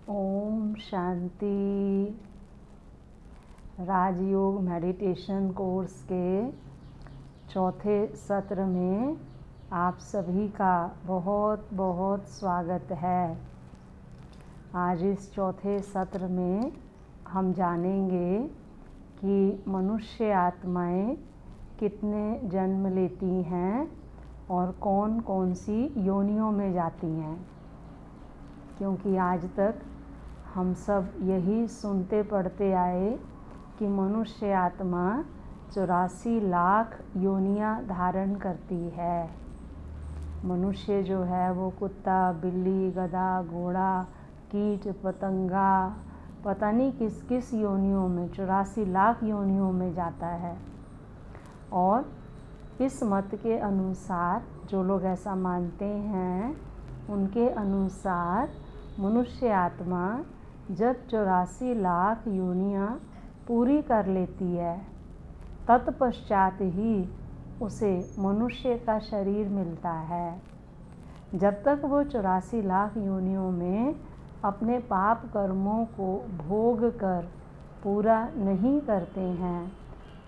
ओम शांति। राजयोग meditation course के चौथे सत्र में आप सभी का बहुत बहुत स्वागत है। आज इस चौथे सत्र में हम जानेंगे कि मनुष्य आत्माएं कितने जन्म लेती हैं और कौन कौन सी योनियों में जाती हैं, क्योंकि आज तक हम सब यही सुनते पढ़ते आए कि मनुष्य आत्मा 84 लाख योनियां धारण करती है। मनुष्य जो है वो कुत्ता, बिल्ली, गधा, घोड़ा, कीट, पतंगा, पता नहीं किस किस योनियों में 84 लाख योनियों में जाता है। और इस मत के अनुसार जो लोग ऐसा मानते हैं, उनके अनुसार मनुष्य आत्मा जब 84 लाख योनियां पूरी कर लेती है, तत्पश्चात ही उसे मनुष्य का शरीर मिलता है। जब तक वो 84 लाख योनियों में अपने पाप कर्मों को भोग कर पूरा नहीं करते हैं,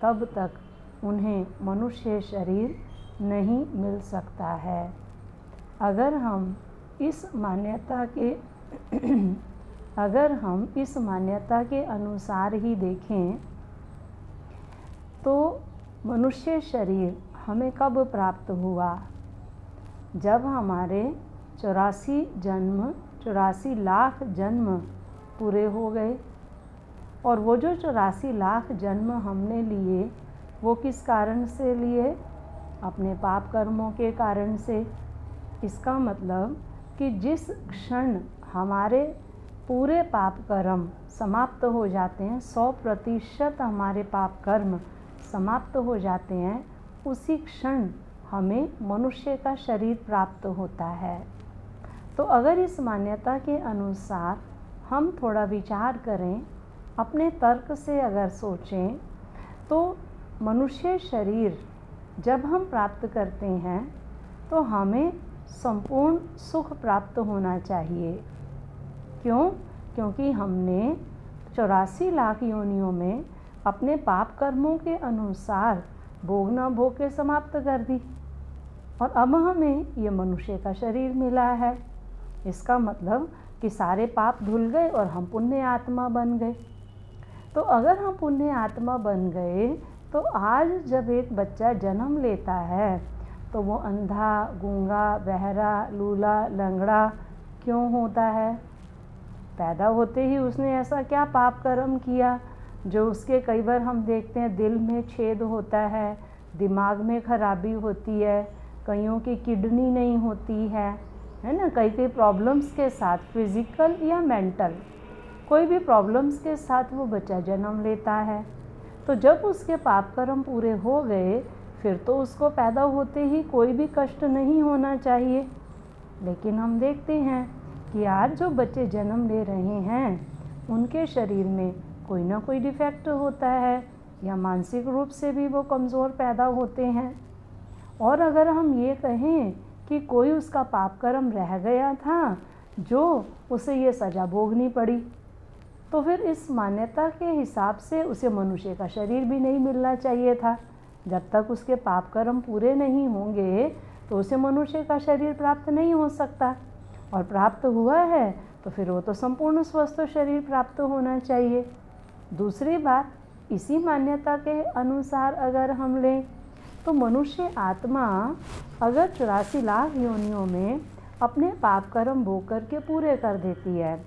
तब तक उन्हें मनुष्य शरीर नहीं मिल सकता है। अगर हम इस मान्यता के अनुसार ही देखें तो मनुष्य शरीर हमें कब प्राप्त हुआ? जब हमारे 84 लाख जन्म पूरे हो गए। और वो जो 84 लाख जन्म हमने लिए, वो किस कारण से लिए? अपने पाप कर्मों के कारण से। इसका मतलब कि जिस क्षण हमारे पूरे पाप कर्म समाप्त हो जाते हैं, 100% हमारे पाप कर्म समाप्त हो जाते हैं, उसी क्षण हमें मनुष्य का शरीर प्राप्त होता है। तो अगर इस मान्यता के अनुसार हम थोड़ा विचार करें, अपने तर्क से अगर सोचें, तो मनुष्य शरीर जब हम प्राप्त करते हैं तो हमें संपूर्ण सुख प्राप्त होना चाहिए। क्यों? क्योंकि हमने 84 लाख योनियों में अपने पाप कर्मों के अनुसार भोगना भोग के समाप्त कर दी, और अब हमें ये मनुष्य का शरीर मिला है। इसका मतलब कि सारे पाप धुल गए और हम पुण्य आत्मा बन गए। तो अगर हम पुण्य आत्मा बन गए, तो आज जब एक बच्चा जन्म लेता है तो वो अंधा, गूंगा, बहरा, लूला, लंगड़ा क्यों होता है? पैदा होते ही उसने ऐसा क्या पाप कर्म किया जो उसके, कई बार हम देखते हैं दिल में छेद होता है, दिमाग में खराबी होती है, कईयों की किडनी नहीं होती है ना। कई प्रॉब्लम्स के साथ, फिजिकल या मेंटल, कोई भी प्रॉब्लम्स के साथ वो बच्चा जन्म लेता है। तो जब उसके पाप कर्म पूरे हो गए, फिर तो उसको पैदा होते ही कोई भी कष्ट नहीं होना चाहिए। लेकिन हम देखते हैं कि आज जो बच्चे जन्म ले रहे हैं, उनके शरीर में कोई ना कोई डिफेक्ट होता है, या मानसिक रूप से भी वो कमज़ोर पैदा होते हैं। और अगर हम ये कहें कि कोई उसका पाप कर्म रह गया था जो उसे ये सज़ा भोगनी पड़ी, तो फिर इस मान्यता के हिसाब से उसे मनुष्य का शरीर भी नहीं मिलना चाहिए था। जब तक उसके पाप कर्म पूरे नहीं होंगे तो उसे मनुष्य का शरीर प्राप्त नहीं हो सकता, और प्राप्त हुआ है तो फिर वो तो संपूर्ण स्वस्थ शरीर प्राप्त होना चाहिए। दूसरी बात, इसी मान्यता के अनुसार अगर हम लें तो मनुष्य आत्मा अगर 84 लाख योनियों में अपने पाप कर्म भोग करके पूरे कर देती है,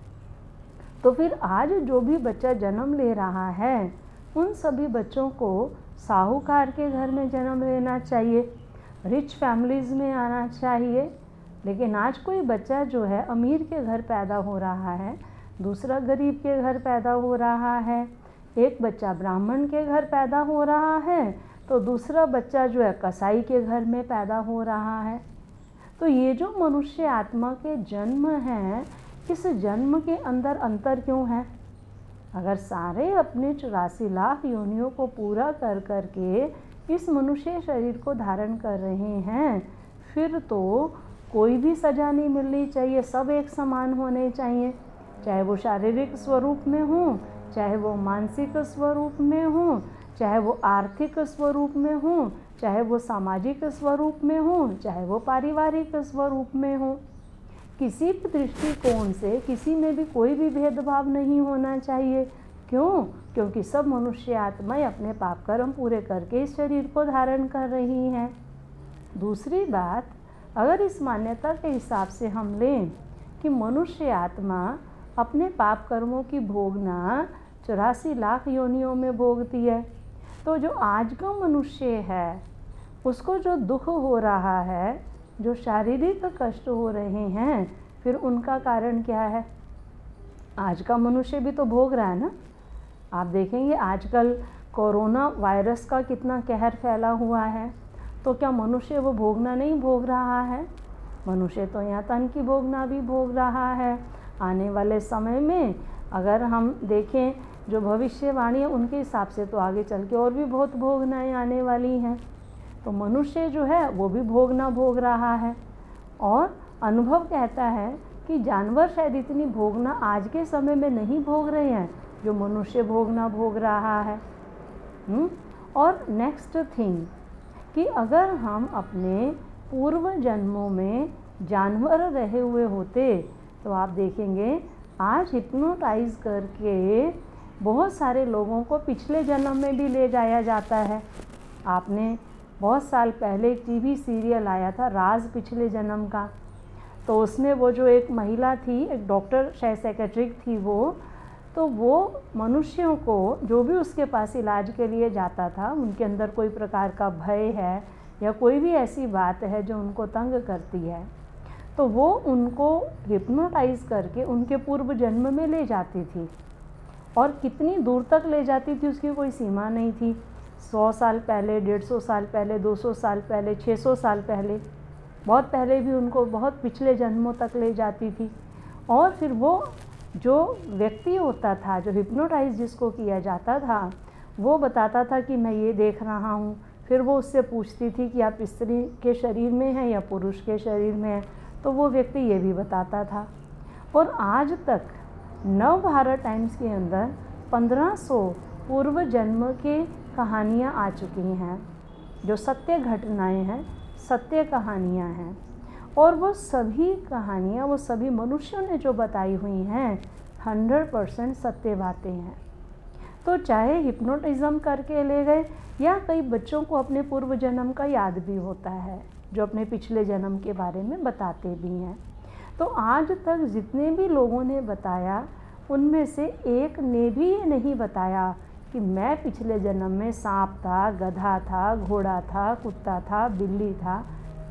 तो फिर आज जो भी बच्चा जन्म ले रहा है, उन सभी बच्चों को साहूकार के घर में जन्म लेना चाहिए, रिच फैमिलीज़ में आना चाहिए। लेकिन आज कोई बच्चा जो है अमीर के घर पैदा हो रहा है, दूसरा गरीब के घर पैदा हो रहा है, एक बच्चा ब्राह्मण के घर पैदा हो रहा है, तो दूसरा बच्चा जो है कसाई के घर में पैदा हो रहा है। तो ये जो मनुष्य आत्मा के जन्म हैं, इस जन्म के अंदर अंतर क्यों है? अगर सारे अपने 84 लाख योनियों को पूरा कर करके इस मनुष्य शरीर को धारण कर रहे हैं, फिर तो कोई भी सज़ा नहीं मिलनी चाहिए, सब एक समान होने चाहिए। चाहे वो शारीरिक स्वरूप में हों, चाहे वो मानसिक स्वरूप में हों, चाहे वो आर्थिक स्वरूप में हों, चाहे वो सामाजिक स्वरूप में हों, चाहे वो पारिवारिक स्वरूप में हों। किसी भी दृष्टिकोण से किसी में भी कोई भी भेदभाव नहीं होना चाहिए। क्यों? क्योंकि सब मनुष्य आत्माएं अपने पाप कर्म पूरे करके इस शरीर को धारण कर रही हैं। दूसरी बात, अगर इस मान्यता के हिसाब से हम लें कि मनुष्य आत्मा अपने पाप कर्मों की भोगना 84 लाख योनियों में भोगती है, तो जो आज का मनुष्य है उसको जो दुख हो रहा है, जो शारीरिक कष्ट हो रहे हैं, फिर उनका कारण क्या है? आज का मनुष्य भी तो भोग रहा है ना। आप देखेंगे आजकल कोरोना वायरस का कितना कहर फैला हुआ है, तो क्या मनुष्य वो भोगना नहीं भोग रहा है? मनुष्य तो यहाँ तन की भोगना भी भोग रहा है। आने वाले समय में अगर हम देखें जो भविष्यवाणी है उनके हिसाब से तो आगे चल के और भी बहुत भोगनाएँ आने वाली हैं। तो मनुष्य जो है वो भी भोगना भोग रहा है। और अनुभव कहता है कि जानवर शायद इतनी भोगना आज के समय में नहीं भोग रहे हैं जो मनुष्य भोगना भोग रहा है। और नेक्स्ट थिंग कि अगर हम अपने पूर्व जन्मों में जानवर रहे हुए होते तो आप देखेंगे आज हिप्नोटाइज करके बहुत सारे लोगों को पिछले जन्म में भी ले जाया जाता है। आपने बहुत साल पहले एक टीवी सीरियल आया था राज पिछले जन्म का, तो उसमें वो जो एक महिला थी, एक डॉक्टर शायद सेक्रेटरी थी तो वो मनुष्यों को जो भी उसके पास इलाज के लिए जाता था, उनके अंदर कोई प्रकार का भय है या कोई भी ऐसी बात है जो उनको तंग करती है, तो वो उनको हिप्नोटाइज करके उनके पूर्व जन्म में ले जाती थी। और कितनी दूर तक ले जाती थी उसकी कोई सीमा नहीं थी। 100 साल पहले, 150 साल पहले, 200 साल पहले, 600 साल पहले, बहुत पहले भी उनको बहुत पिछले जन्मों तक ले जाती थी। और फिर वो जो व्यक्ति होता था, जो हिप्नोटाइज जिसको किया जाता था, वो बताता था कि मैं ये देख रहा हूँ। फिर वो उससे पूछती थी कि आप स्त्री के शरीर में हैं या पुरुष के शरीर में हैं, तो वो व्यक्ति ये भी बताता था। और आज तक नव भारत टाइम्स के अंदर 1500 पूर्व जन्म के कहानियाँ आ चुकी हैं, जो सत्य घटनाएं हैं, सत्य कहानियाँ हैं। और वो सभी कहानियाँ, वो सभी मनुष्यों ने जो बताई हुई हैं 100% सत्य बातें हैं। तो चाहे हिप्नोटिज्म करके ले गए या कई बच्चों को अपने पूर्व जन्म का याद भी होता है, जो अपने पिछले जन्म के बारे में बताते भी हैं। तो आज तक जितने भी लोगों ने बताया उनमें से एक ने भी ये नहीं बताया कि मैं पिछले जन्म में सांप था, गधा था, घोड़ा था, कुत्ता था, बिल्ली था।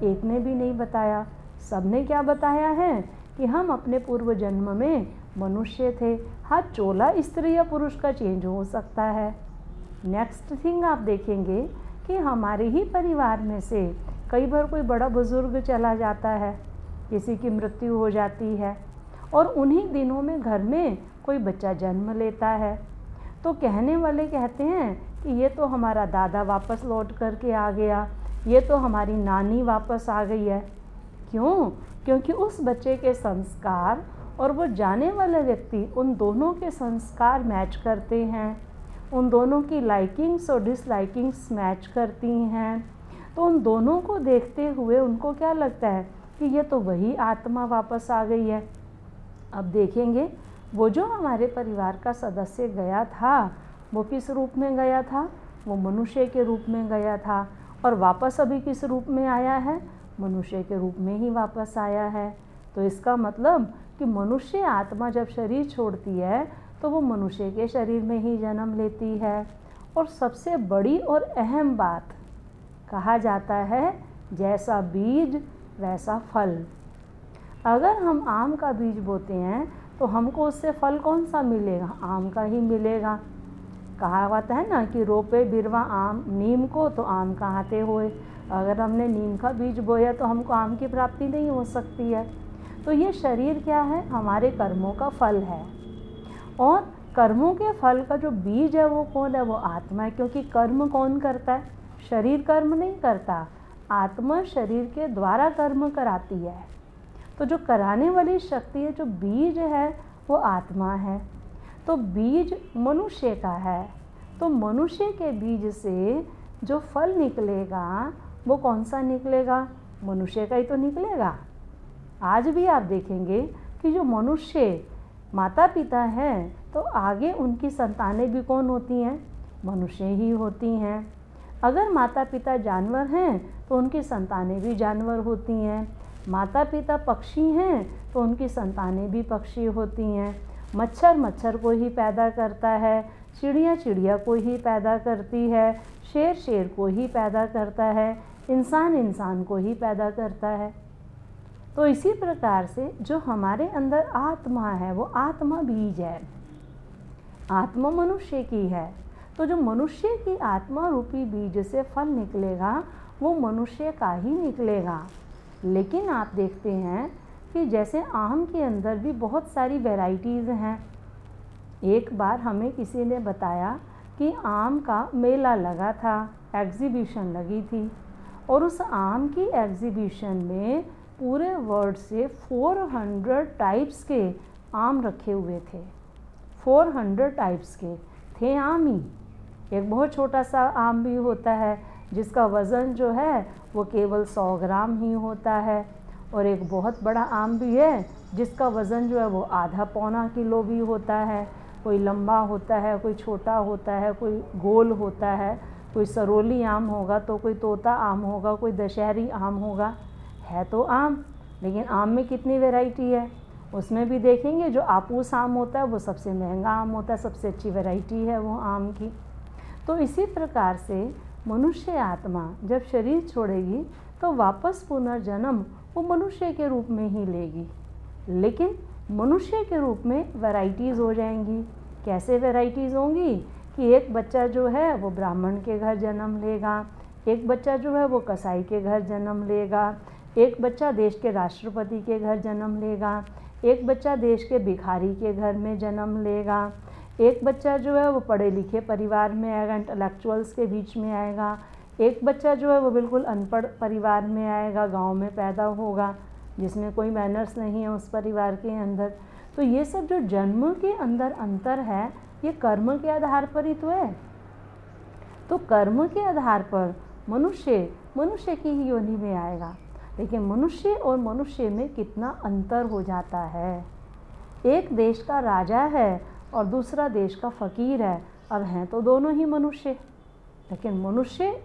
एक ने भी नहीं बताया। सबने क्या बताया है कि हम अपने पूर्व जन्म में मनुष्य थे। हाँ, चोला स्त्री या पुरुष का चेंज हो सकता है। नेक्स्ट थिंग आप देखेंगे कि हमारे ही परिवार में से कई बार कोई बड़ा बुजुर्ग चला जाता है, किसी की मृत्यु हो जाती है और उन्हीं दिनों में घर में कोई बच्चा जन्म लेता है, तो कहने वाले कहते हैं कि ये तो हमारा दादा वापस लौट करके आ गया, ये तो हमारी नानी वापस आ गई है। क्यों? क्योंकि उस बच्चे के संस्कार और वो जाने वाला व्यक्ति, उन दोनों के संस्कार मैच करते हैं, उन दोनों की लाइकिंग्स और डिसलाइकिंग्स मैच करती हैं। तो उन दोनों को देखते हुए उनको क्या लगता है कि ये तो वही आत्मा वापस आ गई है। अब देखेंगे वो जो हमारे परिवार का सदस्य गया था वो किस रूप में गया था? वो मनुष्य के रूप में गया था। और वापस अभी किस रूप में आया है? मनुष्य के रूप में ही वापस आया है। तो इसका मतलब कि मनुष्य आत्मा जब शरीर छोड़ती है तो वो मनुष्य के शरीर में ही जन्म लेती है। और सबसे बड़ी और अहम बात, कहा जाता है जैसा बीज वैसा फल। अगर हम आम का बीज बोते हैं तो हमको उससे फल कौन सा मिलेगा? आम का ही मिलेगा। कहावत है ना कि रोपे बिरवा आम नीम को तो आम कहाते होए। अगर हमने नीम का बीज बोया तो हमको आम की प्राप्ति नहीं हो सकती है। तो ये शरीर क्या है? हमारे कर्मों का फल है। और कर्मों के फल का जो बीज है वो कौन है? वो आत्मा है। क्योंकि कर्म कौन करता है? शरीर कर्म नहीं करता, आत्मा शरीर के द्वारा कर्म कराती है। तो जो कराने वाली शक्ति है, जो बीज है, वो आत्मा है। तो बीज मनुष्य का है, तो मनुष्य के बीज से जो फल निकलेगा वो कौन सा निकलेगा? मनुष्य का ही तो निकलेगा। आज भी आप देखेंगे कि जो मनुष्य माता पिता हैं तो आगे उनकी संतानें भी कौन होती हैं? मनुष्य ही होती हैं। अगर माता पिता जानवर हैं तो उनकी संतानें भी जानवर होती हैं। माता पिता पक्षी हैं तो उनकी संतानें भी पक्षी होती हैं। मच्छर मच्छर को ही पैदा करता है, चिड़िया चिड़िया को ही पैदा करती है, शेर शेर को ही पैदा करता है, इंसान इंसान को ही पैदा करता है। तो इसी प्रकार से जो हमारे अंदर आत्मा है वो आत्मा बीज है, आत्मा मनुष्य की है। तो जो मनुष्य की आत्मा रूपी बीज से फल निकलेगा वो मनुष्य का ही निकलेगा। लेकिन आप देखते हैं कि जैसे आम के अंदर भी बहुत सारी वैरायटीज़ हैं। एक बार हमें किसी ने बताया कि आम का मेला लगा था, एग्जीबिशन लगी थी, और उस आम की एग्जीबिशन में पूरे वर्ल्ड से 400 टाइप्स के आम रखे हुए थे। 400 टाइप्स के थे आम ही। एक बहुत छोटा सा आम भी होता है जिसका वज़न जो है वो केवल 100 ग्राम ही होता है, और एक बहुत बड़ा आम भी है जिसका वज़न जो है वो आधा पौना किलो भी होता है। कोई लंबा होता है, कोई छोटा होता है, कोई गोल होता है, कोई सरोली आम होगा तो कोई तोता आम होगा, कोई दशहरी आम होगा। है तो आम, लेकिन आम में कितनी वैरायटी है। उसमें भी देखेंगे जो आपूस आम होता है वो सबसे महंगा आम होता है, सबसे अच्छी वैरायटी है वो आम की। तो इसी प्रकार से मनुष्य आत्मा जब शरीर छोड़ेगी तो वापस पुनर्जन्म वो मनुष्य के रूप में ही लेगी, लेकिन मनुष्य के रूप में वैरायटीज़ हो जाएंगी। कैसे वैरायटीज़ होंगी कि एक बच्चा जो है वो ब्राह्मण के घर जन्म लेगा, एक बच्चा जो है वो कसाई के घर जन्म लेगा, एक बच्चा देश के राष्ट्रपति के घर जन्म लेगा, एक बच्चा देश के भिखारी के घर में जन्म लेगा, एक बच्चा जो है वो पढ़े लिखे परिवार में आएगा, इंटेलेक्चुअल्स के बीच में आएगा, एक बच्चा जो है वो बिल्कुल अनपढ़ परिवार में आएगा, गांव में पैदा होगा जिसमें कोई मैनर्स नहीं है उस परिवार के अंदर। तो ये सब जो जन्म के अंदर अंतर है ये कर्म के आधार पर ही तो है। तो कर्म के आधार पर मनुष्य की ही योनि में आएगा, लेकिन मनुष्य और मनुष्य में कितना अंतर हो जाता है। एक देश का राजा है और दूसरा देश का फ़कीर है, अब हैं तो दोनों ही मनुष्य, लेकिन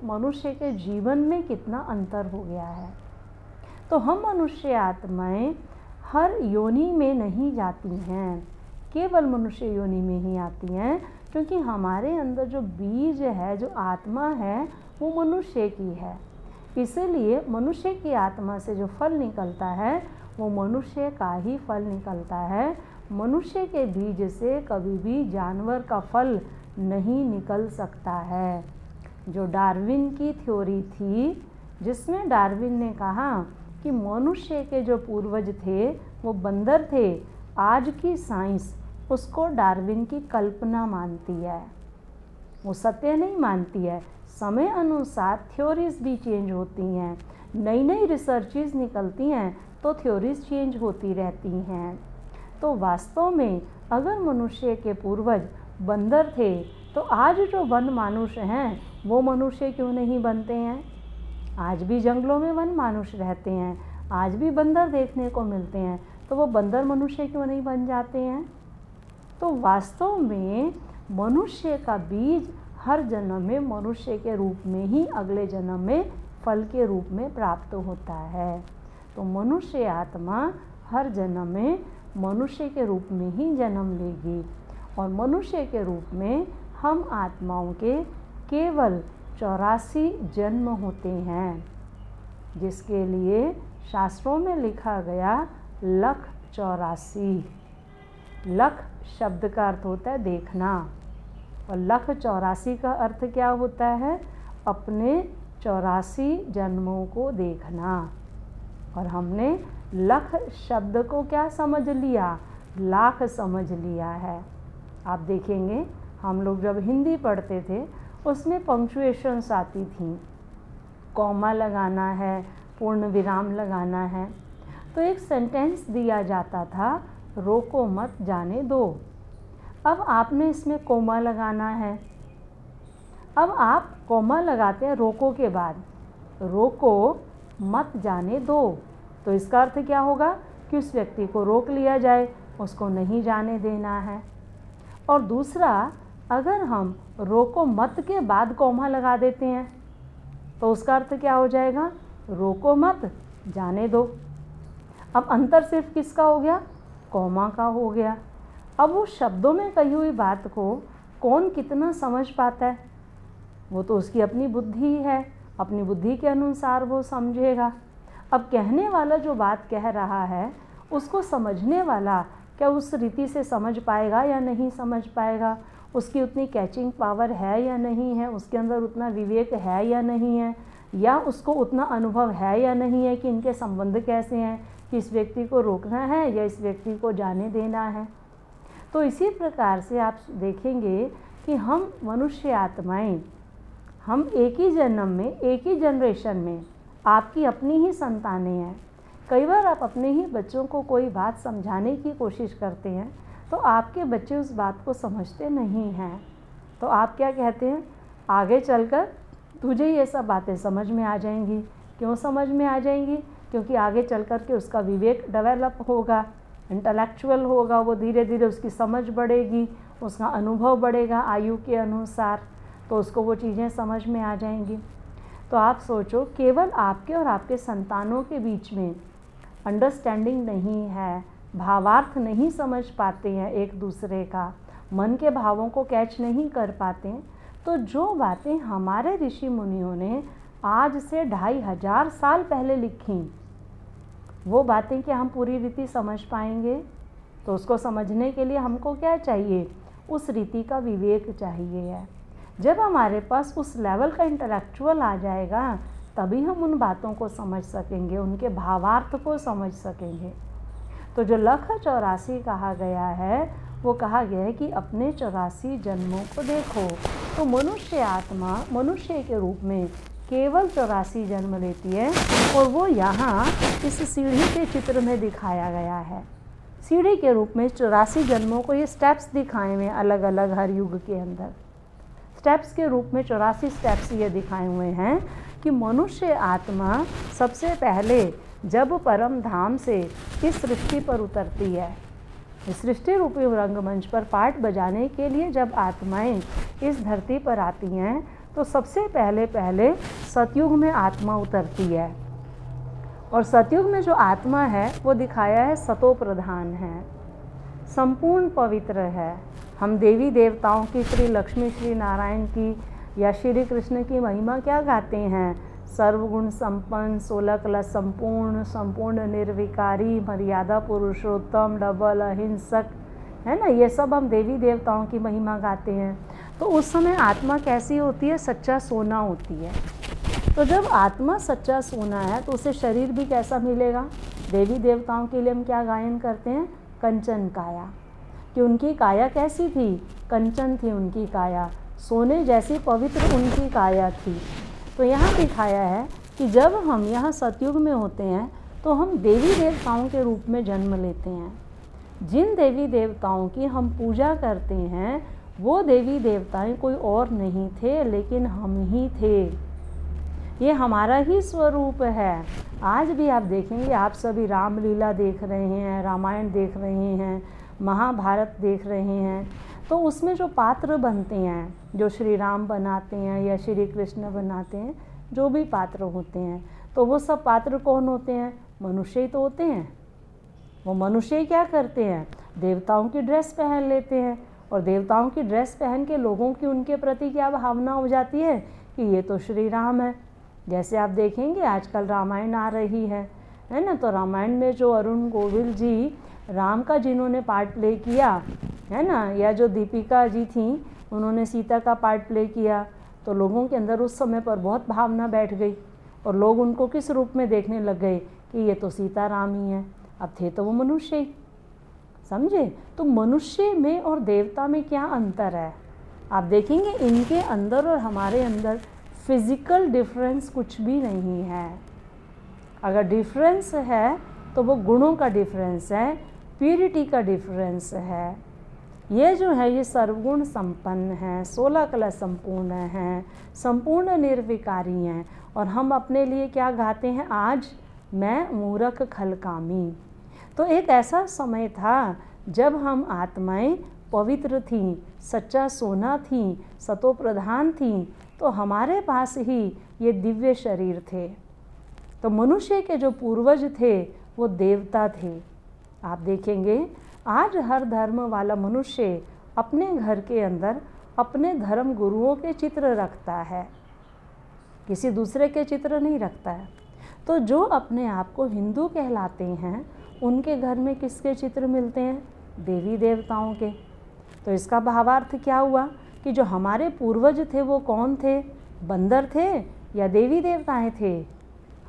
मनुष्य के जीवन में कितना अंतर हो गया है। तो हम मनुष्य आत्माएं हर योनि में नहीं जाती हैं, केवल मनुष्य योनि में ही आती हैं, क्योंकि हमारे अंदर जो बीज है, जो आत्मा है, वो मनुष्य की है। इसलिए मनुष्य की आत्मा से जो फल निकलता है वो मनुष्य का ही फल निकलता है। मनुष्य के बीज से कभी भी जानवर का फल नहीं निकल सकता है। जो डार्विन की थ्योरी थी, जिसमें डार्विन ने कहा कि मनुष्य के जो पूर्वज थे वो बंदर थे, आज की साइंस उसको डार्विन की कल्पना मानती है, वो सत्य नहीं मानती है। समय अनुसार थ्योरीज भी चेंज होती हैं, नई नई रिसर्चेज निकलती हैं तो थ्योरीज चेंज होती रहती हैं। तो वास्तव में अगर मनुष्य के पूर्वज बंदर थे तो आज जो वन मानुष हैं वो मनुष्य क्यों नहीं बनते हैं? आज भी जंगलों में वन मानुष रहते हैं, आज भी बंदर देखने को मिलते हैं, तो वो बंदर मनुष्य क्यों नहीं बन जाते हैं? तो वास्तव में मनुष्य का बीज हर जन्म में मनुष्य के रूप में ही अगले जन्म में फल के रूप में प्राप्त होता है। तो मनुष्य आत्मा हर जन्म में मनुष्य के रूप में ही जन्म लेगी, और मनुष्य के रूप में हम आत्माओं के केवल 84 जन्म होते हैं, जिसके लिए शास्त्रों में लिखा गया 1,84,000। लख शब्द का अर्थ होता है देखना, और 1,84,000 का अर्थ क्या होता है? अपने 84 जन्मों को देखना। और हमने लख शब्द को क्या समझ लिया? लाख समझ लिया है। आप देखेंगे हम लोग जब हिंदी पढ़ते थे उसमें पंक्चुएशंस आती थी, कॉमा लगाना है, पूर्ण विराम लगाना है। तो एक सेंटेंस दिया जाता था रोको मत जाने दो। अब आपने इसमें कोमा लगाना है। अब आप कोमा लगाते हैं रोको के बाद, रोको मत जाने दो। तो इसका अर्थ क्या होगा कि उस व्यक्ति को रोक लिया जाए, उसको नहीं जाने देना है। और दूसरा, अगर हम रोको मत के बाद कोमा लगा देते हैं तो उसका अर्थ क्या हो जाएगा, रोको मत जाने दो। अब अंतर सिर्फ किसका हो गया, कोमा का हो गया। अब वो शब्दों में कही हुई बात को कौन कितना समझ पाता है, वो तो उसकी अपनी बुद्धि है, अपनी बुद्धि के अनुसार वो समझेगा। अब कहने वाला जो बात कह रहा है उसको समझने वाला क्या उस रीति से समझ पाएगा या नहीं समझ पाएगा, उसकी उतनी कैचिंग पावर है या नहीं है, उसके अंदर उतना विवेक है या नहीं है, या उसको उतना अनुभव है या नहीं है कि इनके संबंध कैसे हैं, कि इस व्यक्ति को रोकना है या इस व्यक्ति को जाने देना है। तो इसी प्रकार से आप देखेंगे कि हम मनुष्य आत्माएं, हम एक ही जन्म में, एक ही जनरेशन में आपकी अपनी ही संतानें हैं। कई बार आप अपने ही बच्चों को कोई बात समझाने की कोशिश करते हैं तो आपके बच्चे उस बात को समझते नहीं हैं, तो आप क्या कहते हैं, आगे चलकर तुझे ये सब बातें समझ में आ जाएंगी। क्यों समझ में आ जाएंगी, क्योंकि आगे चल कर के उसका विवेक डेवलप होगा, इंटेलेक्चुअल होगा, वो धीरे धीरे उसकी समझ बढ़ेगी, उसका अनुभव बढ़ेगा आयु के अनुसार, तो उसको वो चीज़ें समझ में आ जाएंगी। तो आप सोचो, केवल आपके और आपके संतानों के बीच में अंडरस्टैंडिंग नहीं है, भावार्थ नहीं समझ पाते हैं एक दूसरे का, मन के भावों को कैच नहीं कर पाते, तो जो बातें हमारे ऋषि मुनियों ने आज से 2500 साल पहले लिखी, वो बातें क्या हम पूरी रीति समझ पाएंगे? तो उसको समझने के लिए हमको क्या चाहिए, उस रीति का विवेक चाहिए है। जब हमारे पास उस लेवल का इंटेलेक्चुअल आ जाएगा तभी हम उन बातों को समझ सकेंगे, उनके भावार्थ को समझ सकेंगे। तो जो लख 84 कहा गया है, वो कहा गया है कि अपने 84 जन्मों को देखो। तो मनुष्य आत्मा मनुष्य के रूप में केवल 84 जन्म लेती है, और वो यहाँ इस सीढ़ी के चित्र में दिखाया गया है। सीढ़ी के रूप में 84 जन्मों को ये स्टेप्स दिखाए हुए हैं अलग अलग हर युग के अंदर। स्टेप्स के रूप में 84 स्टेप्स ये दिखाए हुए हैं कि मनुष्य आत्मा सबसे पहले जब परम धाम से इस सृष्टि पर उतरती है, इस सृष्टि रूपी रंगमंच पर पार्ट बजाने के लिए जब आत्माएं इस धरती पर आती हैं, तो सबसे पहले सतयुग में आत्मा उतरती है। और सतयुग में जो आत्मा है वो दिखाया है सतो प्रधान है, संपूर्ण पवित्र है। हम देवी देवताओं की, श्री लक्ष्मी श्री नारायण की या श्री कृष्ण की महिमा क्या गाते हैं, सर्वगुण संपन्न, 16 कला संपूर्ण, संपूर्ण निर्विकारी, मर्यादा पुरुषोत्तम, डबल अहिंसक, है ना, ये सब हम देवी देवताओं की महिमा गाते हैं। तो उस समय आत्मा कैसी होती है, सच्चा सोना होती है। तो जब आत्मा सच्चा सोना है तो उसे शरीर भी कैसा मिलेगा। देवी देवताओं के लिए हम क्या गायन करते हैं, कंचन काया, कि उनकी काया कैसी थी, कंचन थी उनकी काया, सोने जैसी पवित्र उनकी काया थी। तो यहाँ दिखाया है कि जब हम यहाँ सतयुग में होते हैं तो हम देवी देवताओं के रूप में जन्म लेते हैं। जिन देवी देवताओं की हम पूजा करते हैं वो देवी देवताएं कोई और नहीं थे, लेकिन हम ही थे। ये हमारा ही स्वरूप है। आज भी आप देखेंगे, आप सभी रामलीला देख रहे हैं, रामायण देख रहे हैं, महाभारत देख रहे हैं, तो उसमें जो पात्र बनते हैं, जो श्री राम बनाते हैं या श्री कृष्ण बनाते हैं, जो भी पात्र होते हैं, तो वो सब पात्र कौन होते हैं, मनुष्य ही तो होते हैं। वो मनुष्य क्या करते हैं, देवताओं की ड्रेस पहन लेते हैं, और देवताओं की ड्रेस पहन के लोगों की उनके प्रति क्या भावना हो जाती है कि ये तो श्री राम है। जैसे आप देखेंगे आजकल रामायण आ रही है ना, तो रामायण में जो अरुण गोविल जी राम का जिन्होंने पार्ट प्ले किया है ना, या जो दीपिका जी थी उन्होंने सीता का पार्ट प्ले किया, तो लोगों के अंदर उस समय पर बहुत भावना बैठ गई और लोग उनको किस रूप में देखने लग गए कि ये तो सीता राम ही है। अब थे तो वो मनुष्य ही, समझे। तो मनुष्य में और देवता में क्या अंतर है, आप देखेंगे इनके अंदर और हमारे अंदर फिजिकल डिफरेंस कुछ भी नहीं है। अगर डिफरेंस है तो वो गुणों का डिफरेंस है, प्यूरिटी का डिफरेंस है। ये जो है ये सर्वगुण संपन्न हैं, 16 कला संपूर्ण हैं, संपूर्ण निर्विकारी हैं। और हम अपने लिए क्या गाते हैं, आज मैं मूर्ख खलकामी। तो एक ऐसा समय था जब हम आत्माएं पवित्र थीं, सच्चा सोना थीं, सतो प्रधान थीं, तो हमारे पास ही ये दिव्य शरीर थे। तो मनुष्य के जो पूर्वज थे वो देवता थे। आप देखेंगे आज हर धर्म वाला मनुष्य अपने घर के अंदर अपने धर्म गुरुओं के चित्र रखता है, किसी दूसरे के चित्र नहीं रखता है। तो जो अपने आप को हिंदू कहलाते हैं उनके घर में किसके चित्र मिलते हैं, देवी देवताओं के। तो इसका भावार्थ क्या हुआ कि जो हमारे पूर्वज थे वो कौन थे, बंदर थे या देवी देवताएं थे।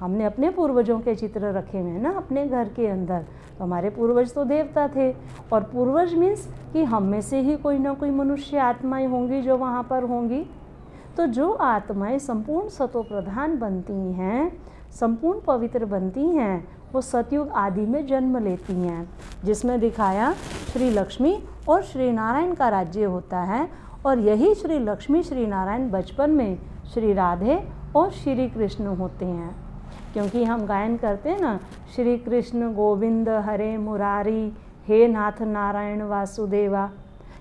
हमने अपने पूर्वजों के चित्र रखे हुए हैं ना अपने घर के अंदर, तो हमारे पूर्वज तो देवता थे। और पूर्वज मीन्स कि हम में से ही कोई ना कोई मनुष्य आत्माएं होंगी जो वहाँ पर होंगी। तो जो आत्माएं संपूर्ण सतो प्रधान बनती हैं, संपूर्ण पवित्र बनती हैं, वो सतयुग आदि में जन्म लेती हैं, जिसमें दिखाया श्री लक्ष्मी और श्री नारायण का राज्य होता है। और यही श्री लक्ष्मी श्री नारायण बचपन में श्री राधे और श्री कृष्ण होते हैं। क्योंकि हम गायन करते हैं ना, श्री कृष्ण गोविंद हरे मुरारी हे नाथ नारायण वासुदेवा,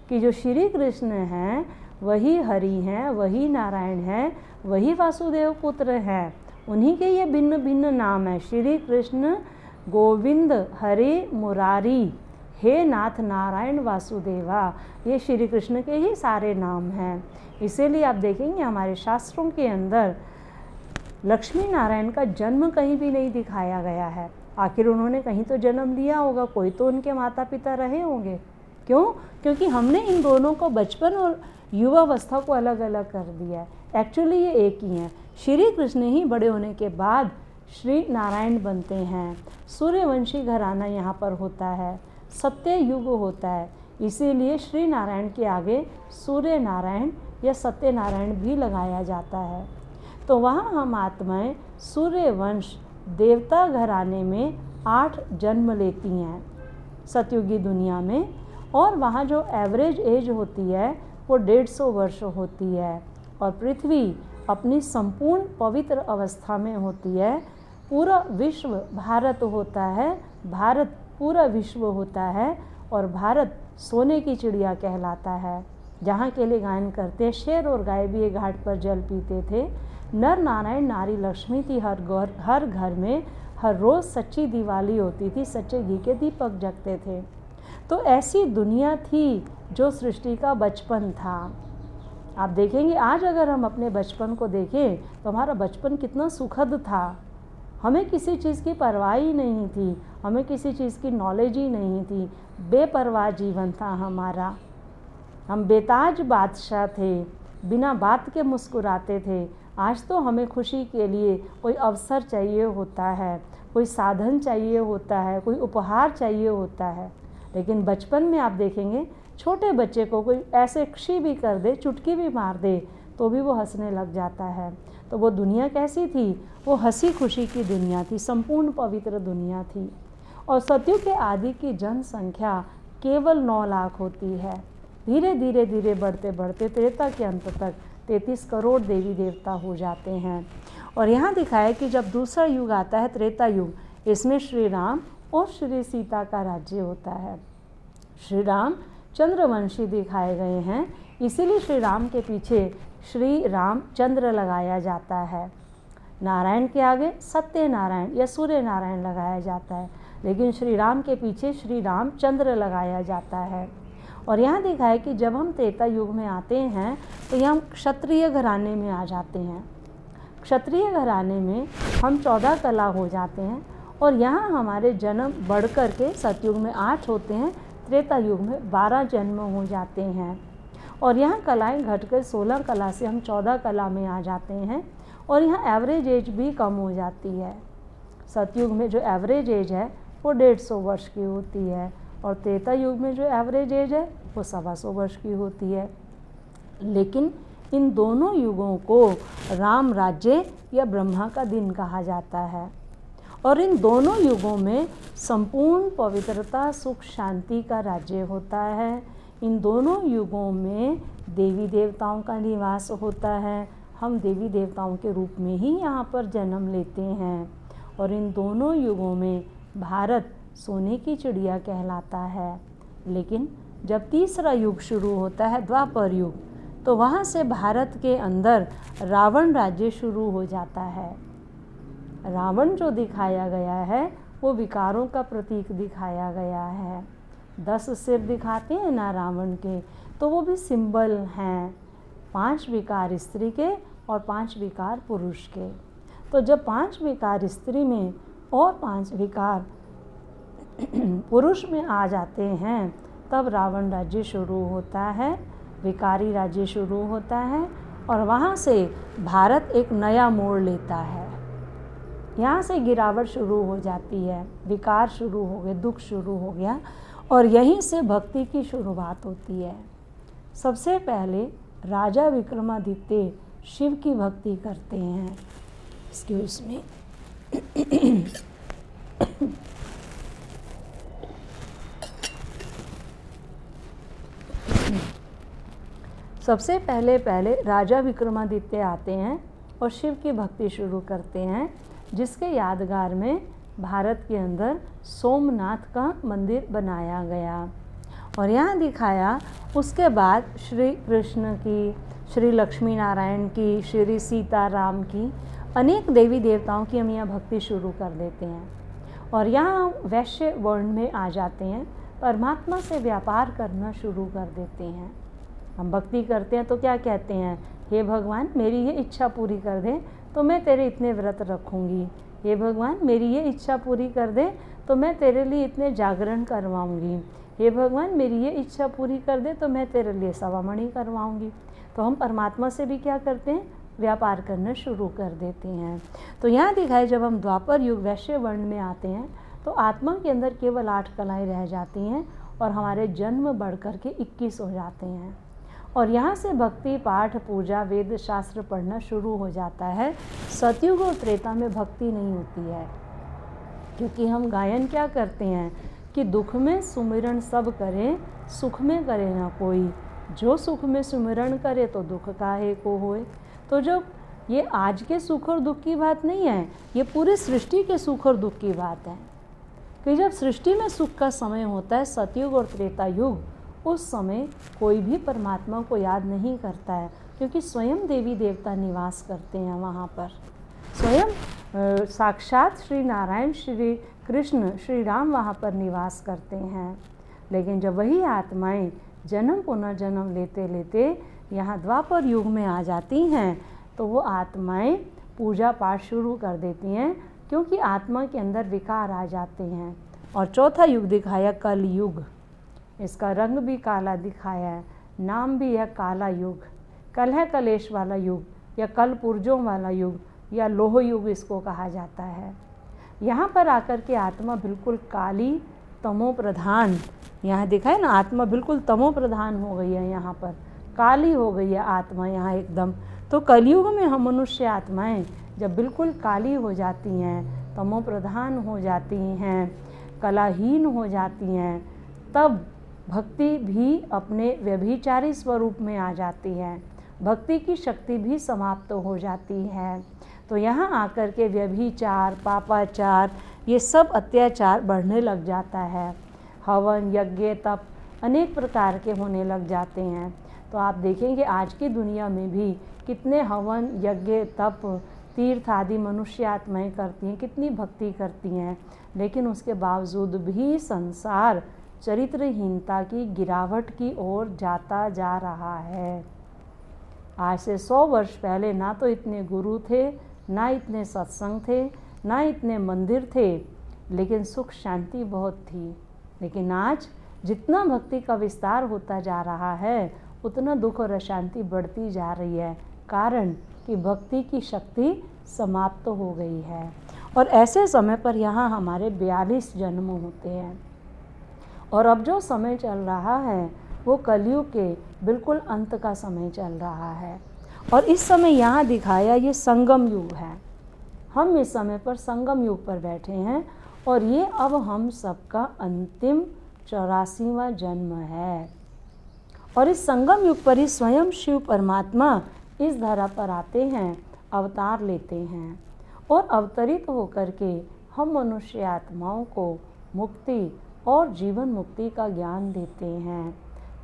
कि जो श्री कृष्ण हैं वही हरि हैं, वही नारायण हैं, वही वासुदेव पुत्र हैं। उन्हीं के ये भिन्न भिन्न नाम हैं, श्री कृष्ण गोविंद हरे मुरारी हे नाथ नारायण वासुदेवा। ये श्री कृष्ण के ही सारे नाम हैं। इसीलिए आप देखेंगे हमारे शास्त्रों के अंदर लक्ष्मी नारायण का जन्म कहीं भी नहीं दिखाया गया है। आखिर उन्होंने कहीं तो जन्म लिया होगा, कोई तो उनके माता पिता रहे होंगे। क्यों? क्योंकि हमने इन दोनों को बचपन और युवावस्था को अलग अलग कर दिया है। एक्चुअली ये एक ही हैं। श्री कृष्ण ही बड़े होने के बाद श्री नारायण बनते हैं। सूर्यवंशी घराना यहाँ पर होता है, सत्य युग होता है, इसीलिए श्री नारायण के आगे सूर्य नारायण या सत्य नारायण भी लगाया जाता है। तो वहाँ हम आत्माएं सूर्यवंश देवता घराने में 8 जन्म लेती हैं सतयुगी दुनिया में। और वहाँ जो एवरेज एज होती है वो 150 वर्ष होती है। और पृथ्वी अपनी संपूर्ण पवित्र अवस्था में होती है। पूरा विश्व भारत होता है, भारत पूरा विश्व होता है। और भारत सोने की चिड़िया कहलाता है, जहाँ के लिए गायन करते हैं शेर और गाय भी एक घाट पर जल पीते थे। नर नारायण नारी लक्ष्मी थी हर घर में, हर रोज़ सच्ची दिवाली होती थी, सच्चे घी के दीपक जगते थे। तो ऐसी दुनिया थी जो सृष्टि का बचपन था। आप देखेंगे आज अगर हम अपने बचपन को देखें तो हमारा बचपन कितना सुखद था। हमें किसी चीज़ की परवाह ही नहीं थी, हमें किसी चीज़ की नॉलेज ही नहीं थी, बेपरवाह जीवन था हमारा। हम बेताज बादशाह थे, बिना बात के मुस्कुराते थे। आज तो हमें खुशी के लिए कोई अवसर चाहिए होता है, कोई साधन चाहिए होता है, कोई उपहार चाहिए होता है। लेकिन बचपन में आप देखेंगे छोटे बच्चे को कोई ऐसे खुशी भी कर दे, चुटकी भी मार दे, तो भी वो हंसने लग जाता है। तो वो दुनिया कैसी थी? वो हंसी खुशी की दुनिया थी, संपूर्ण पवित्र दुनिया थी। और सतयुग के आदि की जनसंख्या केवल 9 लाख होती है। धीरे धीरे धीरे बढ़ते बढ़ते त्रेता के अंत तक 33 करोड़ देवी देवता हो जाते हैं। और यहाँ दिखाया कि जब दूसरा युग आता है त्रेता युग, इसमें श्री राम और श्री सीता का राज्य होता है। श्री राम चंद्रवंशी दिखाए गए हैं, इसीलिए श्री राम के पीछे श्री राम चंद्र लगाया जाता है। नारायण के आगे सत्य नारायण या सूर्य नारायण लगाया जाता है, लेकिन श्री राम के पीछे श्री राम चंद्र लगाया जाता है। और यहाँ दिखा है कि जब हम त्रेता युग में आते हैं तो यहाँ हम क्षत्रिय घराने में आ जाते हैं। क्षत्रिय घराने में हम 14 कला हो जाते हैं। और यहाँ हमारे जन्म बढ़ कर के सतयुग में 8 होते हैं, त्रेता युग में 12 जन्म हो जाते हैं। और यहाँ कलाएँ घटकर 16 कला से हम 14 कला में आ जाते हैं। और यहाँ एवरेज एज भी कम हो जाती है। सतयुग में जो एवरेज एज है वो 150 वर्ष की होती है, और त्रेता युग में जो एवरेज एज है वो 125 वर्ष की होती है। लेकिन इन दोनों युगों को राम राज्य या ब्रह्मा का दिन कहा जाता है। और इन दोनों युगों में संपूर्ण पवित्रता, सुख, शांति का राज्य होता है। इन दोनों युगों में देवी देवताओं का निवास होता है। हम देवी देवताओं के रूप में ही यहाँ पर जन्म लेते हैं। और इन दोनों युगों में भारत सोने की चिड़िया कहलाता है। लेकिन जब तीसरा युग शुरू होता है, द्वापर युग, तो वहाँ से भारत के अंदर रावण राज्य शुरू हो जाता है। रावण जो दिखाया गया है वो विकारों का प्रतीक दिखाया गया है। 10 सिर दिखाते हैं ना रावण के, तो वो भी सिंबल हैं। 5 विकार स्त्री के और 5 विकार पुरुष के। तो जब 5 विकार स्त्री में और 5 विकार पुरुष में आ जाते हैं, तब रावण राज्य शुरू होता है, विकारी राज्य शुरू होता है। और वहाँ से भारत एक नया मोड़ लेता है। यहाँ से गिरावट शुरू हो जाती है, विकार शुरू हो गए, दुख शुरू हो गया, और यहीं से भक्ति की शुरुआत होती है। सबसे पहले राजा विक्रमादित्य शिव की भक्ति करते हैं। Excuse me. सबसे पहले राजा विक्रमादित्य आते हैं और शिव की भक्ति शुरू करते हैं, जिसके यादगार में भारत के अंदर सोमनाथ का मंदिर बनाया गया। और यहाँ दिखाया, उसके बाद श्री कृष्ण की, श्री लक्ष्मी नारायण की, श्री सीताराम की, अनेक देवी देवताओं की हम यहाँ भक्ति शुरू कर देते हैं। और यहाँ वैश्य वर्ण में आ जाते हैं, परमात्मा से व्यापार करना शुरू कर देते हैं। हम भक्ति करते हैं तो क्या कहते हैं, हे भगवान मेरी ये इच्छा पूरी कर दे तो मैं तेरे इतने व्रत रखूँगी। हे भगवान मेरी ये इच्छा पूरी कर दे तो मैं तेरे लिए इतने जागरण करवाऊँगी। हे भगवान मेरी ये इच्छा पूरी कर दे तो मैं तेरे लिए सवामणि करवाऊँगी। तो हम परमात्मा से भी क्या करते हैं, व्यापार करना शुरू कर देते हैं। तो यहाँ दिखाए, जब हम द्वापर युग वैश्य वर्ण में आते हैं तो आत्मा के अंदर केवल 8 कलाएँ रह जाती हैं और हमारे जन्म बढ़ कर के 21 हो जाते हैं। और यहाँ से भक्ति, पाठ, पूजा, वेद शास्त्र पढ़ना शुरू हो जाता है। सतयुग और त्रेता में भक्ति नहीं होती है, क्योंकि हम गायन क्या करते हैं कि दुख में सुमिरन सब करें, सुख में करे ना कोई। जो सुख में सुमिरन करे तो दुख काहे को होए। तो जब ये आज के सुख और दुख की बात नहीं है, ये पूरी सृष्टि के सुख और दुख की बात है। कि जब सृष्टि में सुख का समय होता है, सतयुग और त्रेता युग, उस समय कोई भी परमात्मा को याद नहीं करता है, क्योंकि स्वयं देवी देवता निवास करते हैं वहाँ पर। स्वयं साक्षात श्री नारायण, श्री कृष्ण, श्री राम वहाँ पर निवास करते हैं। लेकिन जब वही आत्माएं जन्म पुनर्जन्म लेते लेते यहाँ द्वापर युग में आ जाती हैं, तो वो आत्माएं पूजा पाठ शुरू कर देती हैं, क्योंकि आत्मा के अंदर विकार आ जाते हैं। और चौथा युग दिखाया कल युग। इसका रंग भी काला दिखाया है, नाम भी है काला युग। कल है कलेश वाला युग, या कल पुर्जों वाला युग, या लोह युग इसको कहा जाता है। यहाँ पर आकर के आत्मा बिल्कुल काली, तमो प्रधान, यहाँ दिखा है ना, आत्मा बिल्कुल तमो प्रधान हो गई है, यहाँ पर काली हो गई है आत्मा यहाँ एकदम। तो कलयुग में हम मनुष्य आत्माएं जब बिल्कुल काली हो जाती हैं, तमो प्रधान हो जाती हैं, कलाहीन हो जाती हैं, तब भक्ति भी अपने व्यभिचारी स्वरूप में आ जाती है। भक्ति की शक्ति भी समाप्त हो जाती है। तो यहाँ आकर के व्यभिचार, पापाचार, ये सब अत्याचार बढ़ने लग जाता है। हवन, यज्ञ, तप अनेक प्रकार के होने लग जाते हैं। तो आप देखेंगे आज की दुनिया में भी कितने हवन, यज्ञ, तप, तीर्थ आदि मनुष्य आत्माएँ करती हैं, कितनी भक्ति करती हैं, लेकिन उसके बावजूद भी संसार चरित्रहीनता की गिरावट की ओर जाता जा रहा है। आज से 100 वर्ष पहले ना तो इतने गुरु थे, ना इतने सत्संग थे, ना इतने मंदिर थे, लेकिन सुख शांति बहुत थी। लेकिन आज जितना भक्ति का विस्तार होता जा रहा है, उतना दुख और अशांति बढ़ती जा रही है। कारण कि भक्ति की शक्ति समाप्त हो गई है। और ऐसे समय पर यहाँ हमारे 42 जन्म होते हैं। और अब जो समय चल रहा है वो कलयुग के बिल्कुल अंत का समय चल रहा है। और इस समय यहाँ दिखाया ये संगम युग है। हम इस समय पर संगम युग पर बैठे हैं और ये अब हम सबका अंतिम 84वां जन्म है। और इस संगम युग पर ही स्वयं शिव परमात्मा इस धरा पर आते हैं, अवतार लेते हैं और अवतरित होकर के हम मनुष्य आत्माओं को मुक्ति और जीवन मुक्ति का ज्ञान देते हैं,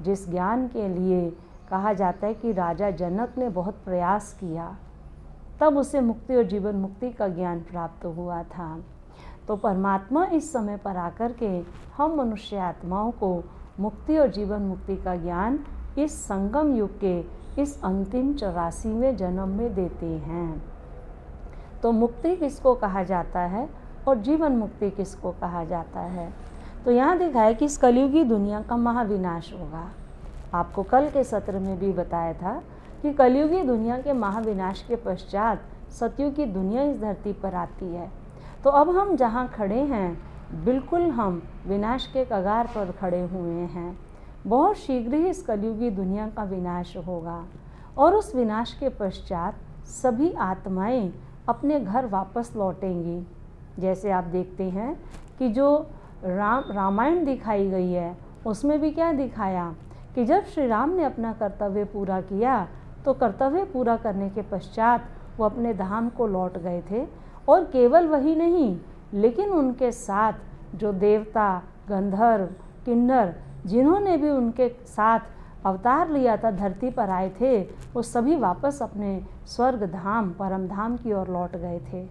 जिस ज्ञान के लिए कहा जाता है कि राजा जनक ने बहुत प्रयास किया, तब उसे मुक्ति और जीवन मुक्ति का ज्ञान प्राप्त हुआ था। तो परमात्मा इस समय पर आकर के हम मनुष्य आत्माओं को मुक्ति और जीवन मुक्ति का ज्ञान इस संगम युग के इस अंतिम 84वें जन्म में देते हैं। तो मुक्ति किसको कहा जाता है और जीवन मुक्ति किसको कहा जाता है? तो यहाँ दिखा है कि इस कलयुगी दुनिया का महाविनाश होगा। आपको कल के सत्र में भी बताया था कि कलयुगी दुनिया के महाविनाश के पश्चात सतयुग की दुनिया इस धरती पर आती है। तो अब हम जहाँ खड़े हैं बिल्कुल हम विनाश के कगार पर खड़े हुए हैं। बहुत शीघ्र ही इस कलयुगी दुनिया का विनाश होगा और उस विनाश के पश्चात सभी आत्माएं अपने घर वापस लौटेंगी। जैसे आप देखते हैं कि जो रामायण दिखाई गई है उसमें भी क्या दिखाया कि जब श्री राम ने अपना कर्तव्य पूरा किया तो कर्तव्य पूरा करने के पश्चात वो अपने धाम को लौट गए थे। और केवल वही नहीं, लेकिन उनके साथ जो देवता, गंधर्व, किन्नर जिन्होंने भी उनके साथ अवतार लिया था, धरती पर आए थे, वो सभी वापस अपने स्वर्ग धाम, परम धाम की ओर लौट गए थे।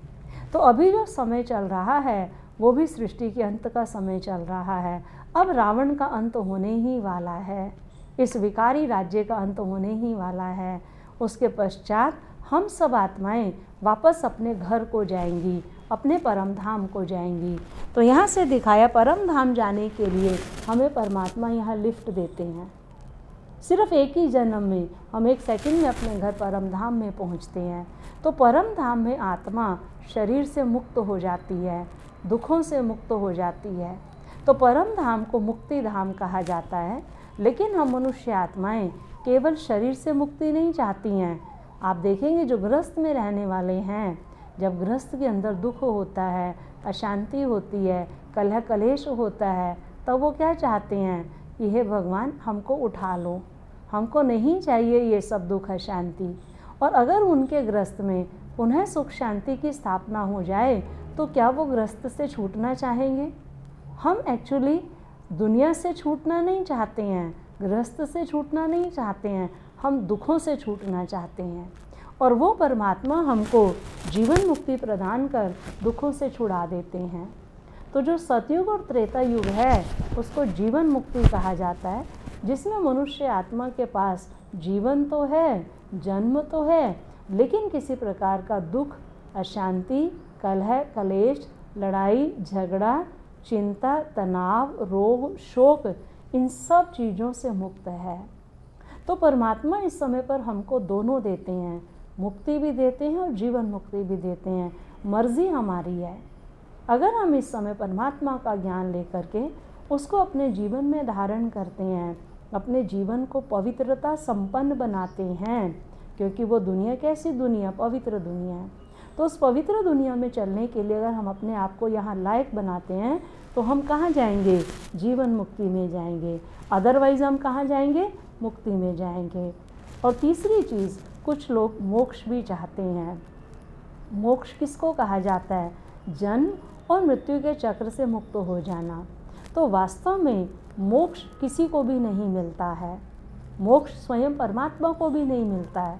तो अभी जो समय चल रहा है वो भी सृष्टि के अंत का समय चल रहा है। अब रावण का अंत होने ही वाला है, इस विकारी राज्य का अंत होने ही वाला है। उसके पश्चात हम सब आत्माएं वापस अपने घर को जाएंगी, अपने परम धाम को जाएंगी। तो यहाँ से दिखाया परम धाम जाने के लिए हमें परमात्मा यहाँ लिफ्ट देते हैं। सिर्फ एक ही जन्म में हम 1 सेकंड में अपने घर परम धाम में पहुँचते हैं। तो परम धाम में आत्मा शरीर से मुक्त हो जाती है, दुखों से मुक्त हो जाती है। तो परम धाम को मुक्ति धाम कहा जाता है। लेकिन हम मनुष्य आत्माएं केवल शरीर से मुक्ति नहीं चाहती हैं। आप देखेंगे जो गृहस्थ में रहने वाले हैं, जब गृहस्थ के अंदर दुख होता है, अशांति होती है, कलह कलेश होता है, तब वो क्या चाहते हैं कि हे भगवान हमको उठा लो, हमको नहीं चाहिए ये सब दुख अशांति। और अगर उनके गृहस्थ में पुनः सुख शांति की स्थापना हो जाए तो क्या वो गृहस्थ से छूटना चाहेंगे? हम एक्चुअली दुनिया से छूटना नहीं चाहते हैं, गृहस्थ से छूटना नहीं चाहते हैं, हम दुखों से छूटना चाहते हैं। और वो परमात्मा हमको जीवन मुक्ति प्रदान कर दुखों से छुड़ा देते हैं। तो जो सतयुग और त्रेता युग है उसको जीवन मुक्ति कहा जाता है, जिसमें मनुष्य आत्मा के पास जीवन तो है, जन्म तो है, लेकिन किसी प्रकार का दुख, अशांति, कलह कलेश, लड़ाई झगड़ा, चिंता, तनाव, रोग, शोक, इन सब चीज़ों से मुक्त है। तो परमात्मा इस समय पर हमको दोनों देते हैं, मुक्ति भी देते हैं और जीवन मुक्ति भी देते हैं। मर्जी हमारी है। अगर हम इस समय परमात्मा का ज्ञान लेकर के उसको अपने जीवन में धारण करते हैं, अपने जीवन को पवित्रता संपन्न बनाते हैं, क्योंकि वो दुनिया कैसी दुनिया, पवित्र दुनिया है। तो उस पवित्र दुनिया में चलने के लिए अगर हम अपने आप को यहाँ लायक बनाते हैं तो हम कहाँ जाएंगे? जीवन मुक्ति में जाएंगे। अदरवाइज हम कहाँ जाएंगे? मुक्ति में जाएंगे। और तीसरी चीज़, कुछ लोग मोक्ष भी चाहते हैं। मोक्ष किसको कहा जाता है? जन्म और मृत्यु के चक्र से मुक्त हो जाना। तो वास्तव में मोक्ष किसी को भी नहीं मिलता है, मोक्ष स्वयं परमात्मा को भी नहीं मिलता है।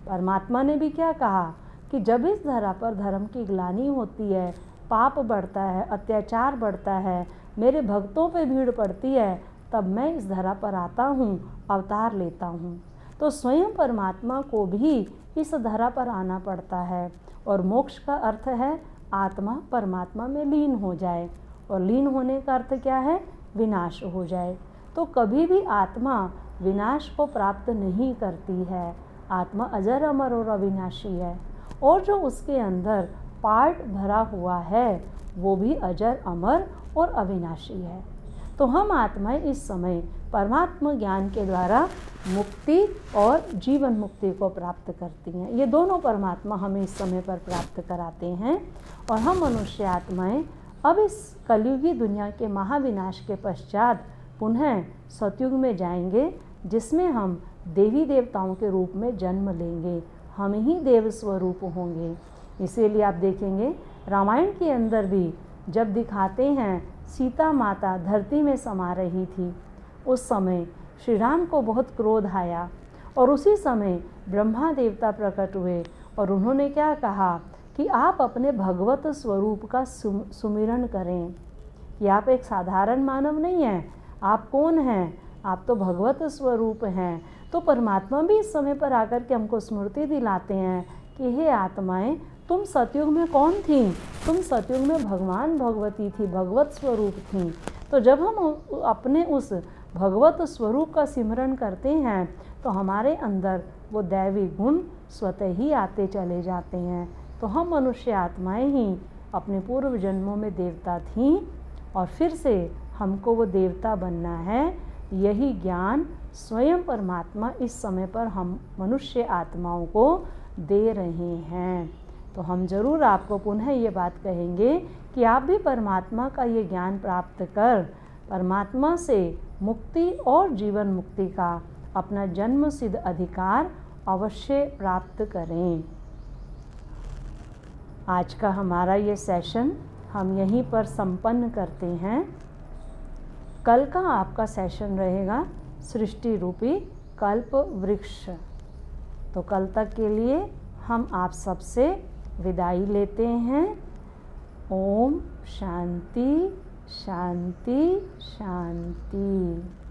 परमात्मा ने भी क्या कहा कि जब इस धरा पर धर्म की ग्लानि होती है, पाप बढ़ता है, अत्याचार बढ़ता है, मेरे भक्तों पे भीड़ पड़ती है, तब मैं इस धरा पर आता हूँ, अवतार लेता हूँ। तो स्वयं परमात्मा को भी इस धरा पर आना पड़ता है। और मोक्ष का अर्थ है आत्मा परमात्मा में लीन हो जाए, और लीन होने का अर्थ क्या है? विनाश हो जाए। तो कभी भी आत्मा विनाश को प्राप्त नहीं करती है। आत्मा अजर अमर और अविनाशी है, और जो उसके अंदर पार्ट भरा हुआ है वो भी अजर अमर और अविनाशी है। तो हम आत्माएं इस समय परमात्मा ज्ञान के द्वारा मुक्ति और जीवन मुक्ति को प्राप्त करती हैं। ये दोनों परमात्मा हमें इस समय पर प्राप्त कराते हैं और हम मनुष्य आत्माएं अब इस कलयुगी दुनिया के महाविनाश के पश्चात पुनः सतयुग में जाएंगे, जिसमें हम देवी देवताओं के रूप में जन्म लेंगे, हम ही देव स्वरूप होंगे। इसीलिए आप देखेंगे रामायण के अंदर भी जब दिखाते हैं सीता माता धरती में समा रही थी, उस समय श्री राम को बहुत क्रोध आया और उसी समय ब्रह्मा देवता प्रकट हुए और उन्होंने क्या कहा कि आप अपने भगवत स्वरूप का सुमिरन करें। कि आप एक साधारण मानव नहीं हैं, आप कौन हैं? आप तो भगवत स्वरूप हैं। तो परमात्मा भी इस समय पर आकर के हमको स्मृति दिलाते हैं कि हे आत्माएं, तुम सतयुग में कौन थी? तुम सतयुग में भगवान भगवती थी, भगवत स्वरूप थी। तो जब हम अपने उस भगवत स्वरूप का सिमरन करते हैं तो हमारे अंदर वो दैवी गुण स्वतः ही आते चले जाते हैं। तो हम मनुष्य आत्माएं ही अपने पूर्व जन्मों में देवता थीं और फिर से हमको वो देवता बनना है। यही ज्ञान स्वयं परमात्मा इस समय पर हम मनुष्य आत्माओं को दे रहे हैं। तो हम जरूर आपको पुनः ये बात कहेंगे कि आप भी परमात्मा का ये ज्ञान प्राप्त कर परमात्मा से मुक्ति और जीवन मुक्ति का अपना जन्म सिद्ध अधिकार अवश्य प्राप्त करें। आज का हमारा ये सेशन हम यहीं पर संपन्न करते हैं। कल का आपका सेशन रहेगा सृष्टि रूपी कल्प वृक्ष। तो कल तक के लिए हम आप सबसे विदाई लेते हैं। ओम शांति शांति शांति।